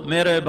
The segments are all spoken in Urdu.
میرے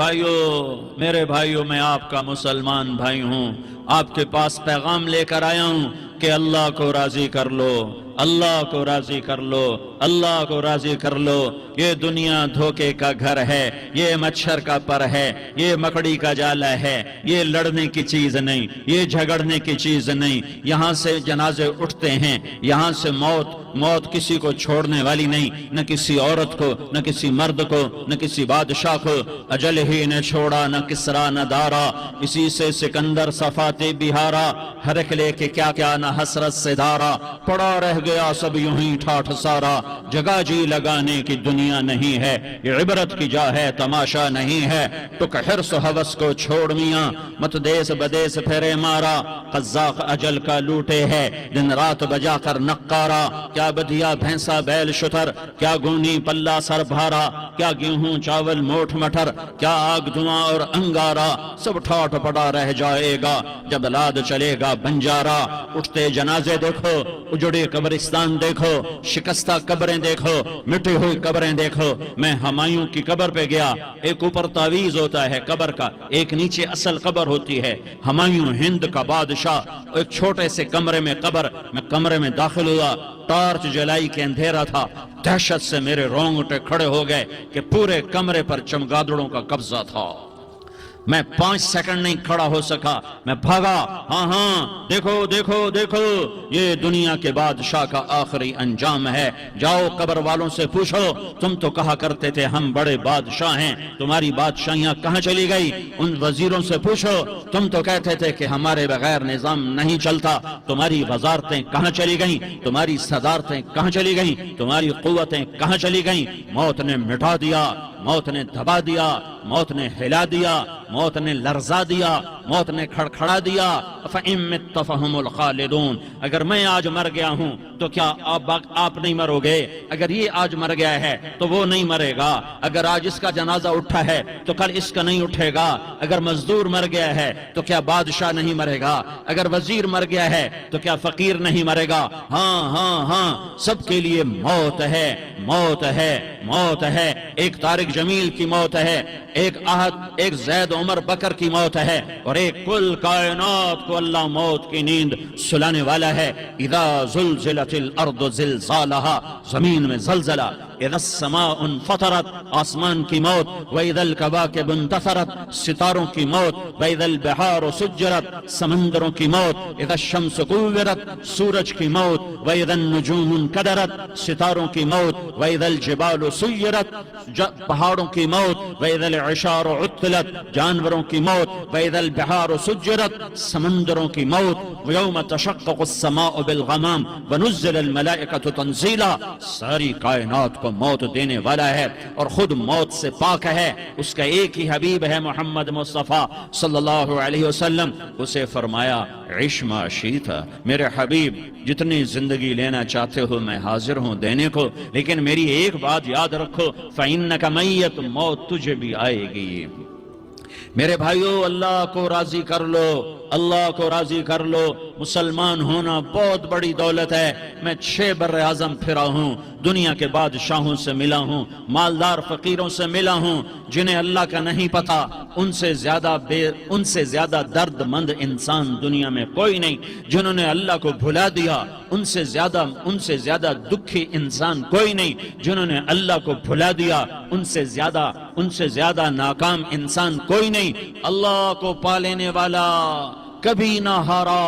بھائیوں میں آپ کا مسلمان بھائی ہوں، آپ کے پاس پیغام لے کر آیا ہوں کہ اللہ کو راضی کر لو، اللہ کو راضی کر لو، اللہ کو راضی کر لو۔ یہ دنیا دھوکے کا گھر ہے، یہ مچھر کا پر ہے، یہ مکڑی کا جالا ہے، یہ لڑنے کی چیز نہیں، یہ جھگڑنے کی چیز نہیں۔ یہاں سے جنازے اٹھتے ہیں، یہاں سے موت کسی کو چھوڑنے والی نہیں، نہ کسی عورت کو، نہ کسی مرد کو، نہ کسی بادشاہ کو۔ اجل ہی نے چھوڑا نہ کسرا نہ دارا، اسی سے سکندر صفاتی بہارا، ہرک لے کے کیا کیا نہ حسرت سے دارا، پڑا رہ گیا سب یوں ہی ٹھاٹھ سارا۔ جگہ جی لگانے کی دنیا نہیں ہے، یہ عبرت کی جا ہے تماشا نہیں ہے۔ ٹک حرص و ہوس کو چھوڑ میاں، مت دیس بدیس پھرے مارا، قزاق اجل کا لوٹے ہے دن رات بجا کر نقارا۔ کیا بدیا بھینسا بیل شتر، کیا گونی پلہ سر بھارا، کیا گیہوں چاول موٹھ مٹر، کیا آگ دھواں اور انگارا، سب ٹھاٹ پڑا رہ جائے گا جب لاد چلے گا بنجارا۔ اٹھتے جنازے دیکھو، اجڑے قبرستان دیکھو، شکستہ قبریں دیکھو، مٹی ہوئی قبریں دیکھو۔ میں ہمایوں کی قبر پہ گیا، ایک اوپر تعویذ ہوتا ہے قبر کا، ایک نیچے اصل قبر ہوتی ہے۔ ہمایوں ہند کا بادشاہ، ایک چھوٹے سے کمرے میں قبر، میں کمرے میں داخل ہوا، ٹارچ جلائی کے اندھیرا تھا، دہشت سے میرے رونگٹے کھڑے ہو گئے کہ پورے کمرے پر چمگادڑوں کا قبضہ تھا۔ میں 5 سیکنڈ نہیں کھڑا ہو سکا، میں بھاگا۔ ہاں دیکھو دیکھو دیکھو، یہ دنیا کے بادشاہ کا آخری انجام ہے۔ جاؤ قبر والوں سے پوچھو، تم تو کہا کرتے تھے ہم بڑے بادشاہ ہیں، تمہاری بادشاہیاں کہاں چلی گئی؟ ان وزیروں سے پوچھو، تم تو کہتے تھے کہ ہمارے بغیر نظام نہیں چلتا، تمہاری وزارتیں کہاں چلی گئیں؟ تمہاری صدارتیں کہاں چلی گئیں؟ تمہاری قوتیں کہاں چلی گئیں؟ موت نے مٹا دیا، موت نے دبا دیا، موت نے ہلا دیا، موت نے لرزا دیا، موت نے کھڑکھڑا دیا۔ فَإِن مِتَّ فَهُمُ الْخَالِدُونَ، اگر میں آج مر گیا ہوں تو کیا آپ نہیں مرو گے؟ اگر یہ آج مر گیا ہے تو وہ نہیں مرے گا، اگر آج اس کا جنازہ اٹھا ہے تو کل اس کا نہیں اٹھے گا، اگر مزدور مر گیا ہے تو کیا بادشاہ نہیں مرے گا، اگر وزیر مر گیا ہے تو کیا فقیر نہیں مرے گا؟ ہاں ہاں ہاں، سب کے لیے موت ہے، موت ہے، موت ہے۔ ایک طارق جمیل کی موت ہے، ایک زید عمر بکر کی موت ہے، اور ایک کل کائنات کو اللہ موت کی نیند سلانے والا ہے۔ اذا زلزلت الارض زلزالها، زمین میں زلزلہ، اذا السماء انفطرت، آسمان کی موت، واذا الكواكب انتثرت، ستاروں کی موت، واذا البحار سجرت، سمندروں کی موت، اذا الشمس كورت، سورج کی موت، واذا النجوم انكدرت، ستاروں کی موت، واذا الجبال سيرت، پہاڑوں کی موت، واذا العشار عطلت، جانوروں کی موت، واذا البحار سجرت، سمندروں کی موت، ويوم تشقق السماء بالغمام ونزل الملائكة تنزيلا، ساری کائنات کو موت دینے والا ہے اور خود موت سے پاک ہے۔ اس کا ایک ہی حبیب ہے محمد مصطفیٰ صلی اللہ علیہ وسلم، اسے فرمایا عش ما شئت، میرے حبیب جتنی زندگی لینا چاہتے ہو میں حاضر ہوں دینے کو، لیکن میری ایک بات یاد رکھو، فَإِنَّكَ مَيَّتٌ، موت تجھے بھی آئے گی۔ میرے بھائیو، اللہ کو راضی کر لو، اللہ کو راضی کر لو۔ مسلمان ہونا بہت بڑی دولت ہے۔ میں 6 بر اعظم پھرا ہوں، دنیا کے بادشاہوں سے ملا ہوں، مالدار فقیروں سے ملا ہوں، جنہیں اللہ کا نہیں پتا، ان سے زیادہ درد مند انسان دنیا میں کوئی نہیں۔ جنہوں نے اللہ کو بھلا دیا، ان سے زیادہ دکھی انسان کوئی نہیں۔ جنہوں نے اللہ کو بھلا دیا، ان سے زیادہ ناکام انسان کوئی نہیں۔ اللہ کو پا لینے والا کبھی نہ ہارا،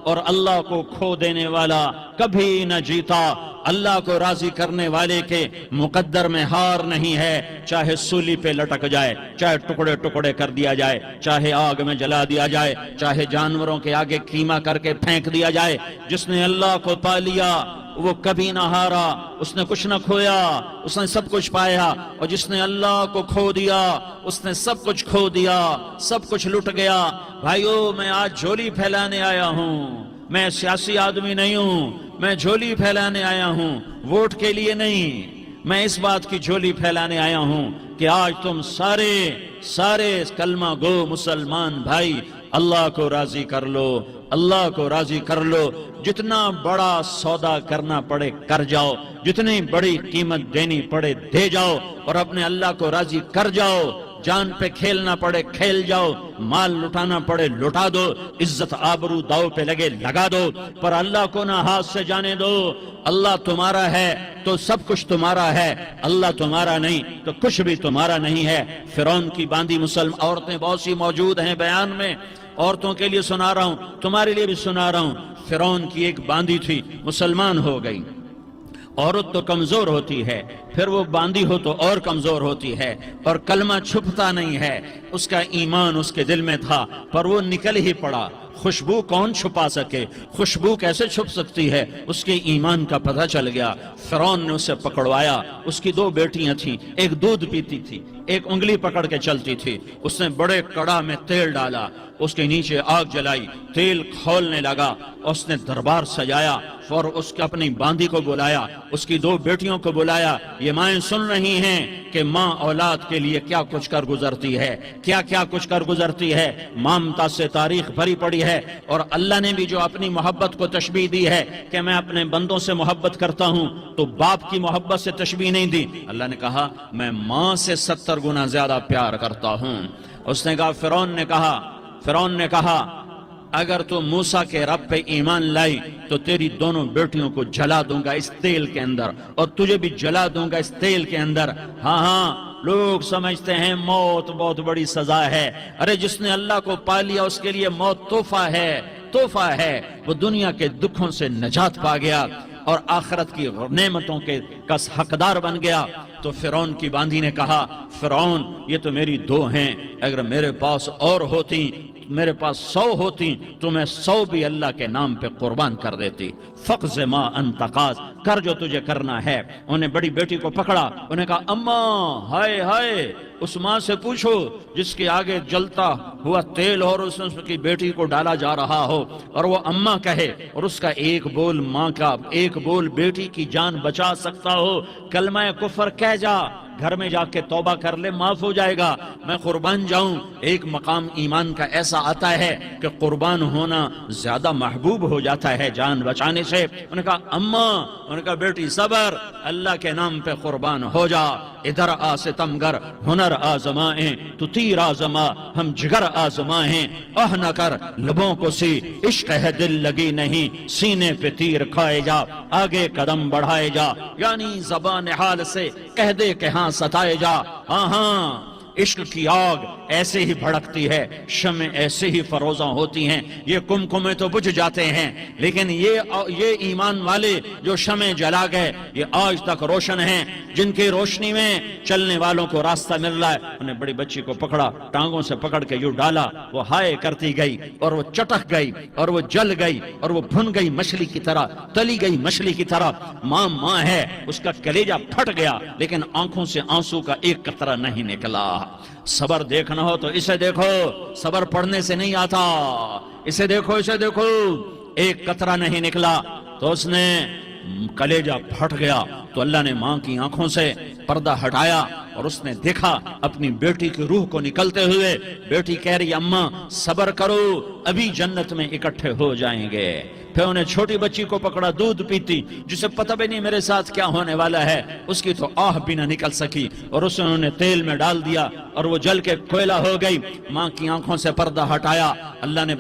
اور اللہ کو کھو دینے والا کبھی نہ جیتا۔ اللہ کو راضی کرنے والے کے مقدر میں ہار نہیں ہے، چاہے سولی پہ لٹک جائے، چاہے ٹکڑے ٹکڑے کر دیا جائے، چاہے آگ میں جلا دیا جائے، چاہے جانوروں کے آگے قیمہ کر کے پھینک دیا جائے۔ جس نے اللہ کو پا لیا وہ کبھی نہ ہارا، اس نے کچھ نہ کھویا، اس نے سب کچھ پایا۔ اور جس نے اللہ کو کھو دیا اس نے سب کچھ کھو دیا، سب کچھ لٹ گیا۔ بھائیو، میں آج جھولی پھیلانے آیا ہوں، میں سیاسی آدمی نہیں ہوں، میں جھولی پھیلانے آیا ہوں، ووٹ کے لیے نہیں۔ میں اس بات کی جھولی پھیلانے آیا ہوں کہ آج تم سارے کلمہ گو مسلمان بھائی اللہ کو راضی کر لو، اللہ کو راضی کر لو۔ جتنا بڑا سودا کرنا پڑے کر جاؤ، جتنی بڑی قیمت دینی پڑے دے جاؤ، اور اپنے اللہ کو راضی کر جاؤ۔ جان پہ کھیلنا پڑے کھیل جاؤ، مال لٹانا پڑے لٹا دو، عزت آبرو داؤ پہ لگے لگا دو، پر اللہ کو نہ ہاتھ سے جانے دو۔ اللہ تمہارا ہے تو سب کچھ تمہارا ہے، اللہ تمہارا نہیں تو کچھ بھی تمہارا نہیں ہے۔ فرعون کی باندھی مسلم عورتیں بہت سی موجود ہیں بیان میں، عورتوں کے لیے سنا رہا ہوں، تمہارے لیے بھی سنا رہا ہوں۔ فرعون کی ایک باندھی تھی، مسلمان ہو گئی۔ عورت تو کمزور ہوتی ہے، پھر وہ باندھی ہو تو اور کمزور ہوتی ہے، اور کلمہ چھپتا نہیں ہے۔ اس کا ایمان اس کے دل میں تھا پر وہ نکل ہی پڑا۔ خوشبو کون چھپا سکے، خوشبو کیسے چھپ سکتی ہے؟ اس کے ایمان کا پتہ چل گیا۔ فرعون نے اسے پکڑوایا۔ اس کی دو بیٹیاں تھیں، ایک دودھ پیتی تھی، ایک انگلی پکڑ کے چلتی تھی۔ اس نے بڑے کڑا میں تیل ڈالا، اس کے نیچے آگ جلائی، تیل کھولنے لگا، اس نے دربار سجایا اور اس کے اپنی باندھی کو بلایا، اس کی دو بیٹیوں کو بلایا۔ یہ مائیں سن رہی ہیں کہ ماں اولاد کے لیے کیا کچھ کر گزرتی ہے، کیا کیا کچھ کر گزرتی ہے۔ مامتا سے تاریخ بھری پڑی ہے، اور اللہ نے بھی جو اپنی محبت کو تشبیہ دی ہے کہ میں اپنے بندوں سے محبت کرتا ہوں، تو باپ کی محبت سے تشبیہ نہیں دی۔ اللہ نے کہا میں ماں سے 70 گنا زیادہ پیار کرتا ہوں۔ اس نے کہا فرعون نے کہا اگر تو موسیٰ کے رب پہ ایمان لائی تو تیری دونوں بیٹیوں کو جلا دوں گا اس تیل کے اندر، اور تجھے بھی جلا دوں گا اس تیل کے اندر۔ ہاں لوگ سمجھتے ہیں موت بہت بڑی سزا ہے۔ ارے جس نے اللہ کو پا لیا اس کے لیے موت تحفہ ہے۔ وہ دنیا کے دکھوں سے نجات پا گیا اور آخرت کی نعمتوں کے کس حقدار بن گیا۔ تو فرعون کی باندھی نے کہا فرعون یہ تو میری دو ہیں، اگر میرے پاس اور ہوتی، میرے پاس 100 ہوتی تو میں 100 بھی اللہ کے نام پہ قربان کر دیتی۔ فقض ما انت قاض، کر جو تجھے کرنا ہے۔ انہیں بڑی بیٹی کو پکڑا، انہیں کہا اماں ہائے اس ماں سے پوچھو جس کے آگے جلتا ہوا تیل اور اس کی بیٹی کو ڈالا جا رہا ہو، اور وہ اماں کہے، اور اس کا ایک بول ماں کا، ایک بول بیٹی کی جان بچا سکتا ہو، کلمہ کفر کہہ جا، گھر میں جا کے توبہ کر لے، معاف ہو جائے گا، میں قربان جاؤں۔ ایک مقام ایمان کا ایسا آتا ہے کہ قربان ہونا زیادہ محبوب ہو جاتا ہے جان بچانے سے۔ انہوں نے کہا اماں، انہوں نے کہا بیٹی صبر، اللہ کے نام پہ قربان ہو جا۔ ادھر آ ستمگر ہنر آزمائیں، تو تیر آزما ہم جگر آزمائیں، آہ نہ کر لبوں کو سی عشق ہے دل لگی نہیں، سینے پہ تیر کھائے جا، آگے قدم بڑھائے جا، یعنی زبان حال سے کہہ دے کہ ہاں ستائے جا۔ ہاں عشق کی آگ ایسے ہی بھڑکتی ہے، شمع ایسے ہی فروزاں ہوتی ہیں، یہ کمکمے تو بجھ جاتے ہیں، لیکن یہ ایمان والے جو شمع جلا گئے یہ آج تک روشن ہیں، جن کی روشنی میں چلنے والوں کو راستہ مل رہا ہے۔ انہیں بڑی بچی کو پکڑا، ٹانگوں سے پکڑ کے یوں ڈالا، وہ ہائے کرتی گئی اور وہ چٹک گئی اور وہ جل گئی اور وہ بھن گئی مچھلی کی طرح، تلی گئی مچھلی کی طرح۔ ماں ہے، اس کا کلیجہ پھٹ گیا لیکن آنکھوں سے آنسو کا ایک قطرہ نہیں نکلا۔ صبر دیکھنا ہو تو اسے دیکھو، صبر پڑھنے سے نہیں آتا، اسے دیکھو ایک قطرہ نہیں نکلا تو اس نے کلیجہ پھٹ گیا۔ تو اللہ نے ماں کی آنکھوں سے پردہ ہٹایا اور اس نے دیکھا اپنی بیٹی کی روح کو نکلتے ہوئے۔ بیٹی کہہ رہی اماں صبر کرو، ابھی جنت میں اکٹھے ہو جائیں گے۔ پھر انہیں چھوٹی بچی کو پکڑا، دودھ پیتی، جسے پتہ بھی نہیں میرے ساتھ کیا ہونے والا ہے، اس کی تو آہ بھی نہ نکل سکی، اور اسے انہوں نے تیل میں ڈال دیا اور وہ جل کے کوئلہ ہو گئی۔ ماں کی آنکھوں سے پردہ ہٹایا، اللہ نے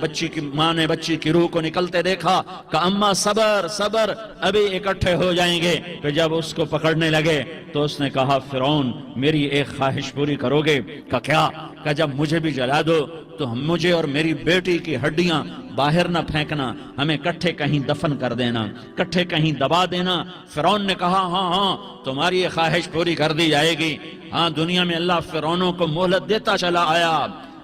ماں نے بچی کی روح کو نکلتے دیکھا، کہ اماں صبر ابھی اکٹھے ہو جائیں گے۔ پھر جب اس کو پکڑنے لگے تو اس نے کہا فرعون میری ایک خواہش پوری کرو گے؟ کہ کیا؟ کہ جب مجھے بھی جلا دو تو مجھے اور میری بیٹی کی ہڈیاں باہر نہ پھینکنا، ہمیں کٹھے کہیں دفن کر دینا، کٹھے کہیں دبا دینا۔ فرعون نے کہا ہاں تمہاری یہ خواہش پوری کر دی جائے گی۔ ہاں دنیا میں اللہ فرعونوں کو مہلت دیتا چلا آیا،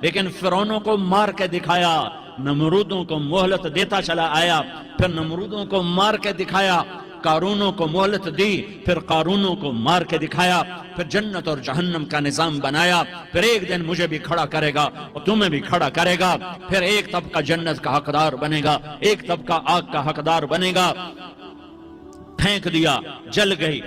لیکن فرعونوں کو مار کے دکھایا، نمرودوں کو مہلت دیتا چلا آیا، پھر نمرودوں کو مار کے دکھایا، قارونوں کو مہلت دی، پھر قارونوں کو مار کے دکھایا، پھر جنت اور جہنم کا نظام بنایا، پھر ایک دن مجھے بھی کھڑا کرے گا اور تمہیں بھی کھڑا کرے گا، پھر ایک طبقہ جنت کا حقدار بنے گا، ایک طبقہ آگ کا حقدار بنے گا۔ پھینک دیا، جل گئی،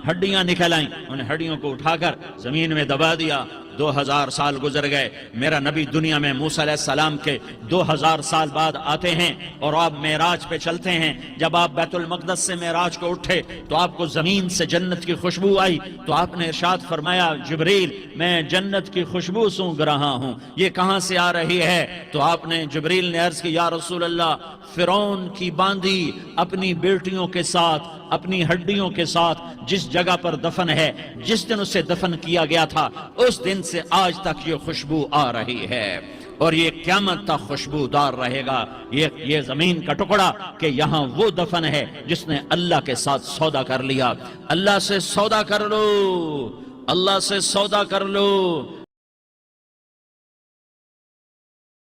ہڈیاں نکل آئیں، انہیں ہڈیوں کو اٹھا کر زمین میں دبا دیا، 2000 سال گزر گئے، میرا نبی دنیا میں موسیٰ علیہ السلام کے 2000 سال بعد آتے ہیں اور آپ معراج پہ چلتے ہیں۔ جب آپ بیت المقدس سے معراج کو اٹھے تو آپ کو زمین سے جنت کی خوشبو آئی، تو آپ نے ارشاد فرمایا جبریل میں جنت کی خوشبو سونگ رہا ہوں، یہ کہاں سے آ رہی ہے؟ تو آپ نے جبریل نے عرض کی یا رسول اللہ، فرعون کی باندی اپنی بیٹیوں کے ساتھ، اپنی ہڈیوں کے ساتھ جس جگہ پر دفن ہے، جس دن اسے دفن کیا گیا تھا، اس دن سے آج تک یہ خوشبو آ رہی ہے، اور یہ قیامت تک خوشبودار رہے گا۔ یہ زمین کا ٹکڑا کہ یہاں وہ دفن ہے جس نے اللہ کے ساتھ سودا کر لیا۔ اللہ سے سودا کر لو، اللہ سے سودا کر لو۔